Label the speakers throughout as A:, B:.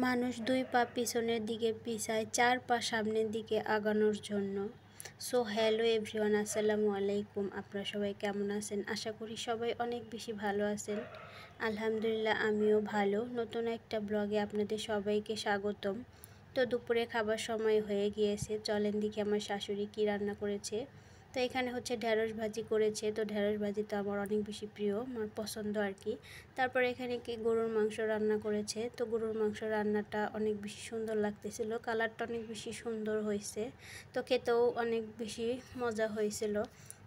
A: মানুষ দুই পা পিছনের দিকে পিছায়, চার পা সামনের দিকে আগানোর জন্য। সো হ্যালো এভরিওয়ান, আসসালামু আলাইকুম। আপনারা সবাই কেমন আছেন? আশা করি সবাই অনেক বেশি ভালো আছেন। আলহামদুলিল্লাহ, আমিও ভালো। নতুন একটা ব্লগে আপনাদের সবাইকে স্বাগতম। তো দুপুরে খাবার সময় হয়ে গিয়েছে, চলেন দেখি আমার শাশুড়ি কী রান্না করেছে। তো এখানে হচ্ছে ঢেঁড়স ভাজি করেছে। তো ঢেঁড়স ভাজি তো আমার অনেক বেশি প্রিয়, আমার পছন্দ আর কি। তারপরে এখানে কি গরুর মাংস রান্না করেছে। তো গরুর মাংস রান্নাটা অনেক বেশি সুন্দর লাগতেছিল, কালারটা অনেক বেশি সুন্দর হয়েছে। তো খেতেও অনেক বেশি মজা হয়েছিল।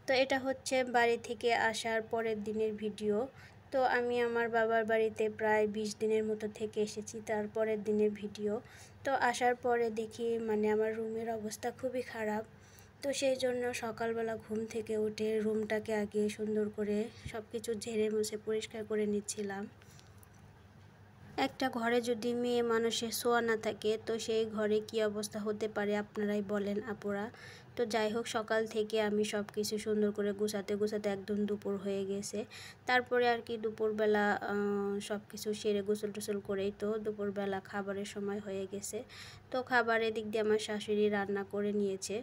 A: তো এটা হচ্ছে বাড়ি থেকে আসার পরের দিনের ভিডিও। তো আমি আমার বাবার বাড়িতে প্রায় 20 দিনের মতো থেকে এসেছি, তারপরের দিনের ভিডিও। তো আসার পরে দেখি আমার রুমের অবস্থা খুবই খারাপ। তো সেই জন্য সকালবেলা ঘুম থেকে উঠে রুমটাকে আগে সুন্দর করে সব কিছু ঝেড়ে মুছে পরিষ্কার করে নিচ্ছিলাম। একটা ঘরে যদি মেয়ে মানুষের শোয়া না থাকে, তো সেই ঘরে কি অবস্থা হতে পারে আপনারাই বলেন আপুরা। তো যাই হোক, সকাল থেকে আমি সব কিছু সুন্দর করে গুছাতে গুছাতে একদম দুপুর হয়ে গেছে। তারপরে আর কি দুপুরবেলা সব কিছু সেরে গোসল টোসল করেই তো দুপুরবেলা খাবারের সময় হয়ে গেছে। তো খাবারের দিক দিয়ে আমার শাশুড়ি রান্না করে নিয়েছে।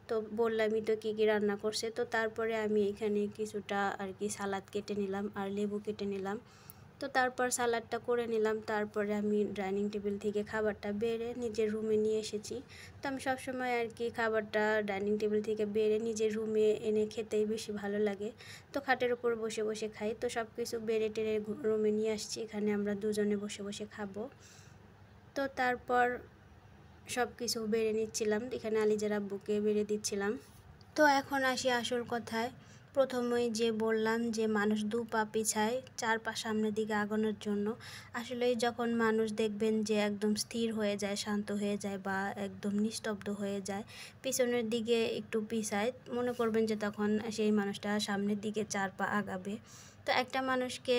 A: তো বললামই তো কী কী রান্না করছে। তো তারপরে আমি এখানে কিছুটা আর কি সালাদ কেটে নিলাম আর লেবু কেটে নিলাম। তো তারপর সালাডটা করে নিলাম। তারপরে আমি ডাইনিং টেবিল থেকে খাবারটা বেড়ে নিজের রুমে নিয়ে এসেছি। তো আমি সবসময় আর কি খাবারটা ডাইনিং টেবিল থেকে বেড়ে নিজের রুমে এনে খেতেই বেশি ভালো লাগে। তো খাটের উপর বসে বসে খাই। তো সব কিছু বেড়ে টেড়ে রুমে নিয়ে আসছি, এখানে আমরা দুজনে বসে বসে খাবো। তো তারপর সব কিছু বেড়ে নিচ্ছিলাম, এখানে আলিজার আব্বুকে বেড়ে দিচ্ছিলাম। তো এখন আসি আসল কথায়। প্রথমেই যে বললাম যে মানুষ দু পা পিছায়, চার পা সামনের দিকে আগানোর জন্য। আসলে যখন মানুষ দেখবেন যে একদম স্থির হয়ে যায়, শান্ত হয়ে যায় বা একদম নিস্তব্ধ হয়ে যায়, পিছনের দিকে একটু পিছায়, মনে করবেন যে তখন সেই মানুষটা সামনের দিকে চার পা আগাবে। তো একটা মানুষকে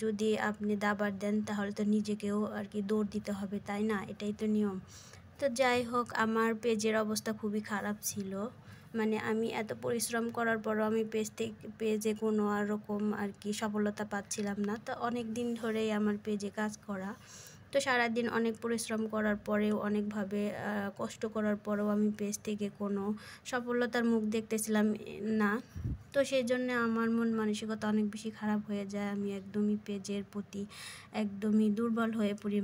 A: যদি আপনি দাবার দেন, তাহলে তো নিজেকেও আর কি দৌড় দিতে হবে, তাই না? এটাই তো নিয়ম। তো যাই হোক, আমার পেজের অবস্থা খুবই খারাপ ছিল। আমি এত পরিশ্রম করার পরও আমি পেজে কোনো রকম আর কি সফলতা পাচ্ছিলাম না। তো অনেক দিন ধরেই আমার পেজে কাজ করা। তো সারাদিন অনেক পরিশ্রম করার পরেও, অনেকভাবে কষ্ট করার পরেও আমি পেজ থেকে কোনো সফলতার মুখ দেখতেছিলাম না। তো সেই জন্য আমার মন মানসিকতা অনেক বেশি খারাপ হয়ে যায়। আমি একদমই পেজের প্রতি একদমই দুর্বল হয়ে পড়ি,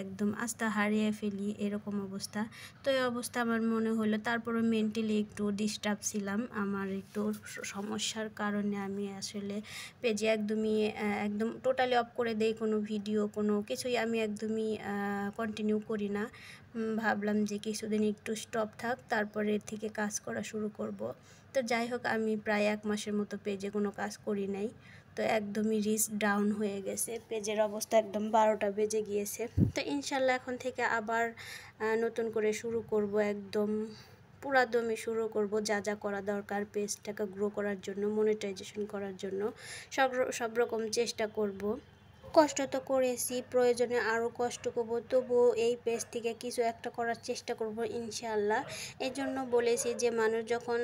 A: একদম আস্থা হারিয়ে ফেলি, এরকম অবস্থা। তো এই অবস্থা আমার মনে হলো। তারপরে মেন্টালি একটু ডিস্টার্ব ছিলাম, আমার একটু সমস্যার কারণে আমি আসলে পেজে একদম টোটালি অফ করে দেই। কোনো ভিডিও কোনো কিছুই আমি একদমই কন্টিনিউ করি না। ভাবলাম যে কিছুদিন একটু স্টপ থাক, তারপরে থেকে কাজ করা শুরু করব। তো যাই হোক, আমি প্রায় 1 মাসের মতো পেজে কোনো কাজ করি নাই। তো একদমই রিচ ডাউন হয়ে গেছে, পেজের অবস্থা একদম 12টা বেজে গিয়েছে। তো ইনশাল্লাহ এখন থেকে আবার নতুন করে শুরু করব, একদম পুরা দমে শুরু করব। যা যা করা দরকার পেজটাকে গ্রো করার জন্য, মনিটাইজেশন করার জন্য সব রকম চেষ্টা করব। কষ্ট তো করেছি, প্রয়োজনে আরও কষ্ট করব, তবুও এই পেজ থেকে কিছু একটা করার চেষ্টা করব ইনশাআল্লাহ। এই জন্য বলেছি যে মানুষ যখন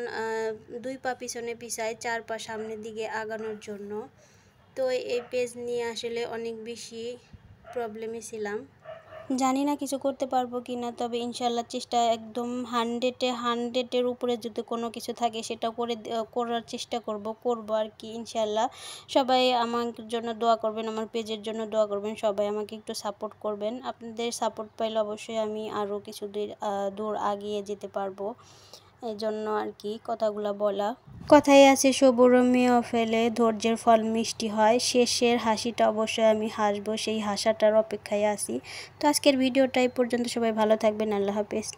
A: দুই পা পিছনে পিছায়, চার পা সামনের দিকে আগানোর জন্য। তো এই পেজ নিয়ে আসলে অনেক বেশি প্রবলেমে ছিলাম, জানি না কিছু করতে পারবো কি না। তবে ইনশাল্লাহ চেষ্টা একদম 100-এর উপরে যদি কোনো কিছু থাকে সেটা করার চেষ্টা করব আর কি ইনশাল্লাহ। সবাই আমার জন্য দোয়া করবেন, আমার পেজের জন্য দোয়া করবেন, সবাই আমাকে একটু সাপোর্ট করবেন। আপনাদের সাপোর্ট পাইলে অবশ্যই আমি আরও কিছু দূর আগিয়ে যেতে পারবো। এই জন্য আর কি কথাগুলো বলা। কথাই আছে, সবুর মেয় ফেলে ধৈর্যের ফল মিষ্টি হয়। শেষের হাসিটা অবশ্যই আমি হাসবো, সেই হাসাটার অপেক্ষায় আছি। তো আজকের ভিডিওটা এই পর্যন্ত। সবাই ভালো থাকবেন, আল্লাহ হাফেজ।